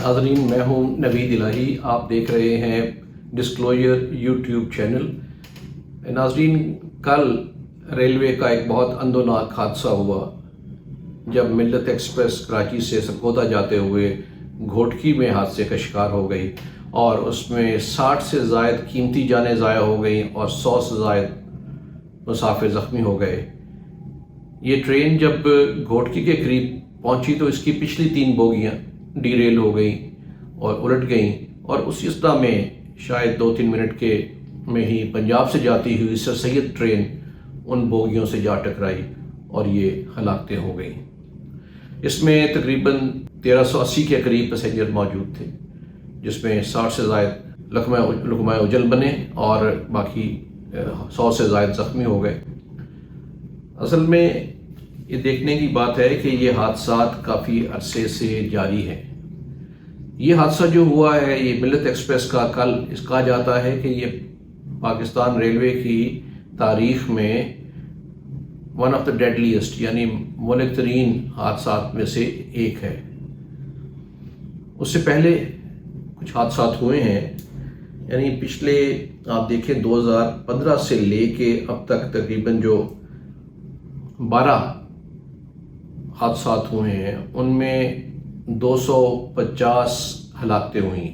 ناظرین، میں ہوں نوید الہی، آپ دیکھ رہے ہیں ڈسکلوجر یوٹیوب چینل۔ ناظرین، کل ریلوے کا ایک بہت اندوناک حادثہ ہوا جب ملت ایکسپریس کراچی سے سرگودا جاتے ہوئے گھوٹکی میں حادثے کا شکار ہو گئی اور اس میں 60 سے زائد قیمتی جانیں ضائع ہو گئیں اور 100 سے زائد مسافر زخمی ہو گئے۔ یہ ٹرین جب گھوٹکی کے قریب پہنچی تو اس کی پچھلی 3 بوگیاں ڈی ریل ہو گئیں اور الٹ گئیں، اور اسی اثناء میں شاید 2-3 منٹ کے میں ہی پنجاب سے جاتی ہوئی سر سید ٹرین ان بوگیوں سے جا ٹکرائی اور یہ ہلاکتیں ہو گئیں۔ اس میں تقریباً 1380 کے قریب پیسنجر موجود تھے، جس میں 60 سے زائد لقمہ اجل بنے اور باقی 100 سے زائد زخمی ہو گئے۔ اصل میں یہ دیکھنے کی بات ہے کہ یہ حادثات کافی عرصے سے جاری ہیں۔ یہ حادثہ جو ہوا ہے یہ ملت ایکسپریس کا، کل اس کہا جاتا ہے کہ یہ پاکستان ریلوے کی تاریخ میں ون آف دا ڈیڈلیسٹ یعنی مہلک ترین حادثات میں سے ایک ہے۔ اس سے پہلے کچھ حادثات ہوئے ہیں، یعنی پچھلے آپ دیکھیں 2015 سے لے کے اب تک تقریباً جو 12 حادثات ہوئے ہیں ان میں 250 ہلاکتیں ہوئیں،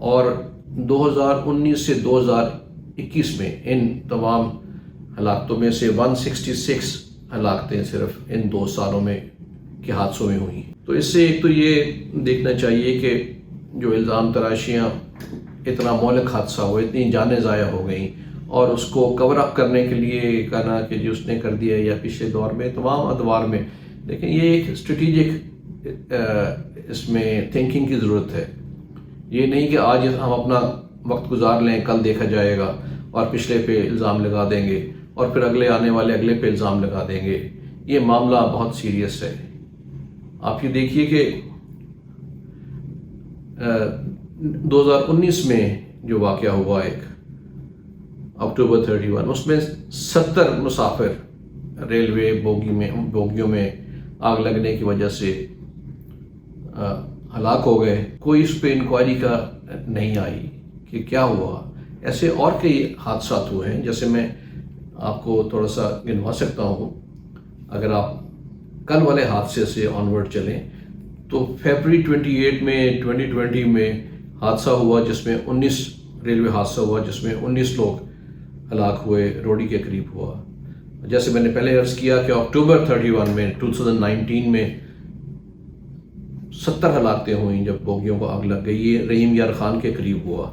اور 2019 سے 2021 میں ان تمام ہلاکتوں میں سے 166 ہلاکتیں صرف ان 2 سالوں میں کے حادثوں میں ہوئیں۔ تو اس سے ایک تو یہ دیکھنا چاہیے کہ جو الزام تراشیاں، اتنا مہلک حادثہ ہوا، اتنی جانیں ضائع ہو گئیں، اور اس کو کور اپ کرنے کے لیے کہنا کہ جو اس نے کر دیا یا پچھلے دور میں تمام ادوار میں، لیکن یہ ایک اسٹریٹجک اس میں تھنکنگ کی ضرورت ہے۔ یہ نہیں کہ آج ہم اپنا وقت گزار لیں، کل دیکھا جائے گا اور پچھلے پہ الزام لگا دیں گے اور پھر اگلے آنے والے اگلے پہ الزام لگا دیں گے۔ یہ معاملہ بہت سیریس ہے۔ آپ یہ دیکھیے کہ 2019 میں جو واقعہ ہوا ایک اکتوبر 31، اس میں 70 مسافر ریلوے بوگیوں میں آگ لگنے کی وجہ سے ہلاک ہو گئے۔ کوئی اس پہ انکوائری کا نہیں آئی کہ کیا ہوا۔ ایسے اور کئی حادثات ہوئے ہیں، جیسے میں آپ کو تھوڑا سا گنوا سکتا ہوں۔ اگر آپ کل والے حادثے سے آنورڈ چلیں تو فیبرری 28 میں 2020 میں حادثہ ہوا جس میں 19 ریلوے حادثہ ہوا جس میں 19 لوگ ہلاک ہوئے، روڈی کے قریب ہوا۔ جیسے میں نے پہلے عرض کیا کہ اکتوبر 31 میں 2019 میں 70 ہلاکتیں ہوئیں جب بوگیوں کو آگ لگ گئی۔ یہ رحیم یار خان کے قریب ہوا۔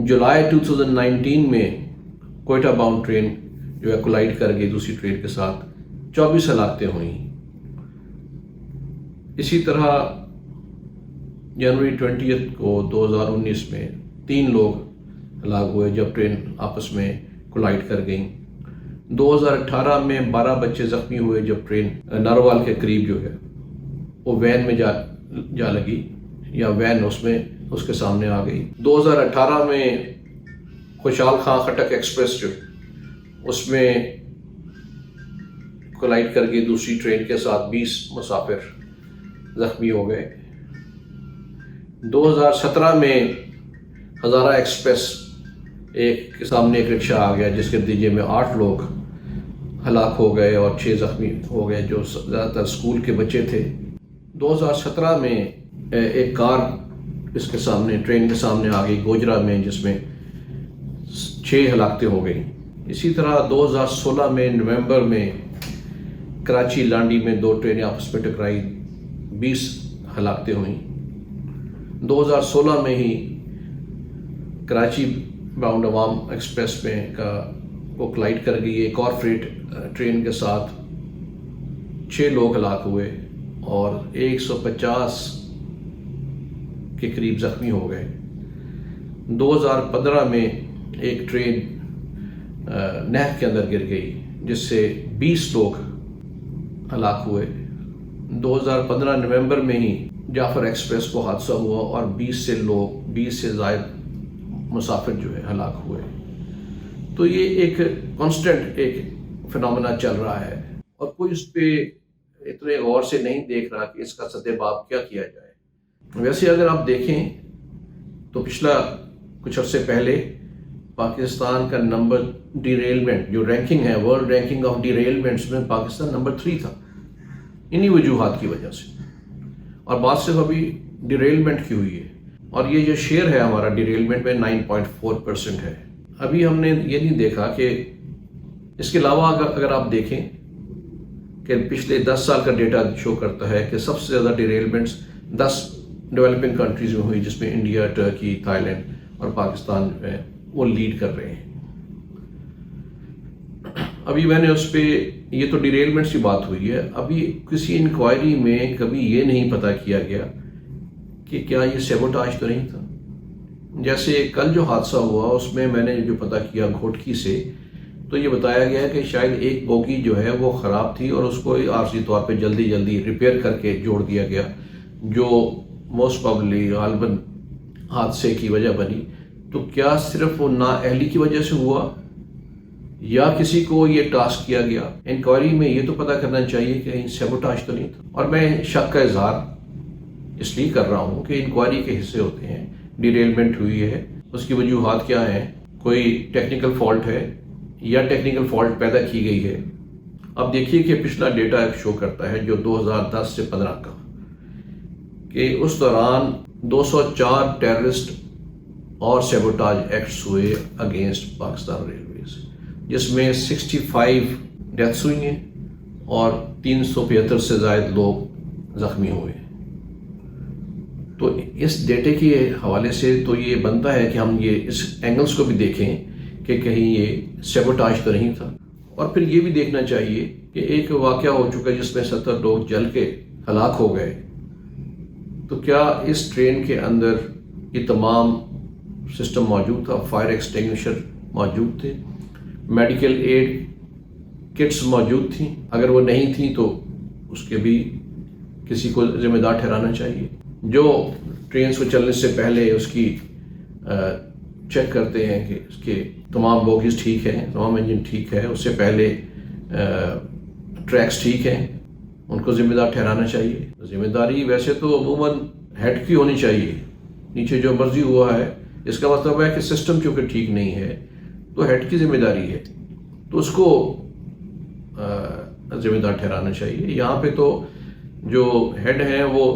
جولائی 2019 میں کوئٹہ باؤنڈ ٹرین جو ہے کولائڈ کر گئی دوسری ٹرین کے ساتھ، 24 ہلاکتیں ہوئیں۔ اسی طرح جنوری 20 کو 2019 میں 3 لوگ ہلاک ہوئے جب ٹرین آپس میں کولائڈ کر گئیں۔ 2018 میں 12 بچے زخمی ہوئے جب ٹرین ناروال کے قریب جو ہے وہ وین میں جا لگی، یا وین اس کے سامنے آ گئی۔ 2018 میں خوشحال خان خٹک ایکسپریس جو اس میں کولائڈ کر گئی دوسری ٹرین کے ساتھ، 20 مسافر زخمی ہو گئے۔ 2017 میں ہزارہ ایکسپریس ایک کے سامنے ایک رکشہ آ گیا جس کے نتیجے میں 8 لوگ ہلاک ہو گئے اور 6 زخمی ہو گئے جو زیادہ تر اسکول کے بچے تھے۔ 2017 میں ایک کار اس کے سامنے ٹرین کے سامنے آ گئی گوجرا میں، جس میں 6 ہلاکتیں ہو گئیں۔ اسی طرح 2016 میں نومبر میں کراچی لانڈی میں 2 ٹرینیں آپس میں ٹکرائی، 20 ہلاکتیں ہوئیں۔ 2016 میں ہی کراچی باؤنڈ عوام ایکسپریس میں وہ کولائڈ کر گئی ایک اور فریٹ ٹرین کے ساتھ، 6 لوگ ہلاک ہوئے اور 150 کے قریب زخمی ہو گئے۔ 2015 میں ایک ٹرین نہر کے اندر گر گئی جس سے 20 لوگ ہلاک ہوئے۔ 2015 نومبر میں ہی جعفر ایکسپریس کو حادثہ ہوا اور 20 سے زائد مسافر جو ہے ہلاک ہوئے۔ تو یہ ایک کانسٹنٹ ایک فنامنا چل رہا ہے اور کوئی اس پہ اتنے غور سے نہیں دیکھ رہا کہ اس کا سد باب کیا کیا جائے۔ ویسے اگر آپ دیکھیں تو پچھلا کچھ عرصے پہلے پاکستان کا نمبر ڈیریلمنٹ جو رینکنگ ہے، ورلڈ رینکنگ آف ڈیریلمنٹس میں پاکستان نمبر 3 تھا، انہی وجوہات کی وجہ سے۔ اور بات صرف ابھی ڈیریلمنٹ کی ہوئی ہے، اور یہ جو شیئر ہے ہمارا ڈیریلمنٹ میں 9.4% ہے۔ ابھی ہم نے یہ نہیں دیکھا کہ اس کے علاوہ اگر آپ دیکھیں کہ پچھلے 10 سال کا ڈیٹا شو کرتا ہے کہ سب سے زیادہ ڈیریلمنٹس 10 ڈیولپنگ کنٹریز میں ہوئی، جس میں انڈیا، ٹرکی، تھائی لینڈ اور پاکستان جو ہے وہ لیڈ کر رہے ہیں۔ ابھی میں نے اس پہ، یہ تو ڈیریلمنٹس کی بات ہوئی ہے، ابھی کسی انکوائری میں کبھی یہ نہیں پتہ کیا گیا کہ کیا یہ سیبوٹاج تو نہیں تھا۔ جیسے کل جو حادثہ ہوا اس میں نے جو پتہ کیا گھوٹکی سے، تو یہ بتایا گیا کہ شاید ایک بوگی جو ہے وہ خراب تھی اور اس کو عارضی طور پہ جلدی ریپیئر کر کے جوڑ دیا گیا، جو موسٹ پرابلی غالباً حادثے کی وجہ بنی۔ تو کیا صرف وہ نااہلی کی وجہ سے ہوا یا کسی کو یہ ٹاسک کیا گیا؟ انکوائری میں یہ تو پتہ کرنا چاہیے کہ کہیں سیبوٹاج تو نہیں تھا۔ اور میں شک کا اظہار اس لیے کر رہا ہوں کہ انکوائری کے حصے ہوتے ہیں، ڈیریلمنٹ ہوئی ہے، اس کی وجوہات کیا ہیں، کوئی ٹیکنیکل فالٹ ہے یا ٹیکنیکل فالٹ پیدا کی گئی ہے۔ اب دیکھیے کہ پچھلا ڈیٹا شو کرتا ہے جو 2010 سے 15 کا، کہ اس دوران 204 ٹیررسٹ اور سیبوٹاج ایکٹس ہوئے اگینسٹ پاکستان ریلویز، جس میں 65 ڈیتھس ہوئی ہیں اور 375 سے زائد لوگ زخمی ہوئے۔ تو اس ڈیٹے کے حوالے سے تو یہ بنتا ہے کہ ہم یہ اس اینگلز کو بھی دیکھیں کہ کہیں یہ سیبوٹاج تو نہیں تھا۔ اور پھر یہ بھی دیکھنا چاہیے کہ ایک واقعہ ہو چکا جس میں 70 لوگ جل کے ہلاک ہو گئے، تو کیا اس ٹرین کے اندر یہ تمام سسٹم موجود تھا؟ فائر ایکسٹنگوشر موجود تھے، میڈیکل ایڈ کٹس موجود تھیں؟ اگر وہ نہیں تھیں تو اس کے بھی کسی کو ذمہ دار ٹھہرانا چاہیے۔ جو ٹرینز کو چلنے سے پہلے اس کی چیک کرتے ہیں کہ اس کے تمام بوگیز ٹھیک ہیں، تمام انجن ٹھیک ہے، اس سے پہلے ٹریکس ٹھیک ہیں، ان کو ذمہ دار ٹھہرانا چاہیے۔ ذمہ داری ویسے تو عموماً ہیڈ کی ہونی چاہیے، نیچے جو مرضی ہوا ہے، اس کا مطلب ہے کہ سسٹم چونکہ ٹھیک نہیں ہے تو ہیڈ کی ذمہ داری ہے، تو اس کو ذمہ دار ٹھہرانا چاہیے۔ یہاں پہ تو جو ہیڈ ہیں وہ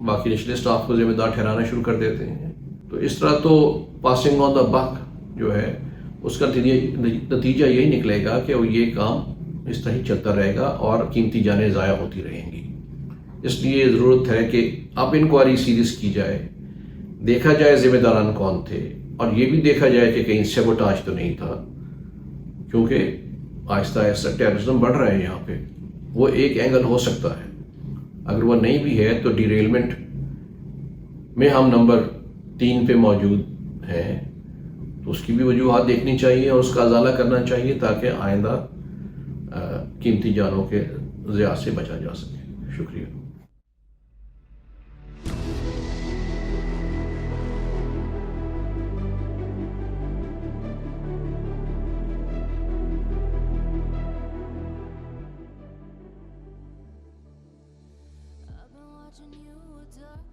باقی نچلے اسٹاف کو ذمہ دار ٹھہرانا شروع کر دیتے ہیں، تو اس طرح تو پاسنگ آن دا بک جو ہے اس کا نتیجہ یہی نکلے گا کہ یہ کام اس طرح ہی چلتا رہے گا اور قیمتی جانیں ضائع ہوتی رہیں گی۔ اس لیے ضرورت ہے کہ اب انکوائری سیریز کی جائے، دیکھا جائے ذمہ داران کون تھے، اور یہ بھی دیکھا جائے کہ کہیں سیبوٹاج تو نہیں تھا، کیونکہ آہستہ آہستہ ٹیررزم بڑھ رہا ہے یہاں پہ۔ وہ ایک اینگل ہو سکتا ہے، اگر وہ نہیں بھی ہے تو ڈیریلمنٹ میں ہم نمبر 3 پہ موجود ہیں، تو اس کی بھی وجوہات دیکھنی چاہیے اور اس کا ازالہ کرنا چاہیے تاکہ آئندہ قیمتی جانوں کے ضیاع سے بچا جا سکے۔ شکریہ۔ I've been watching you with dark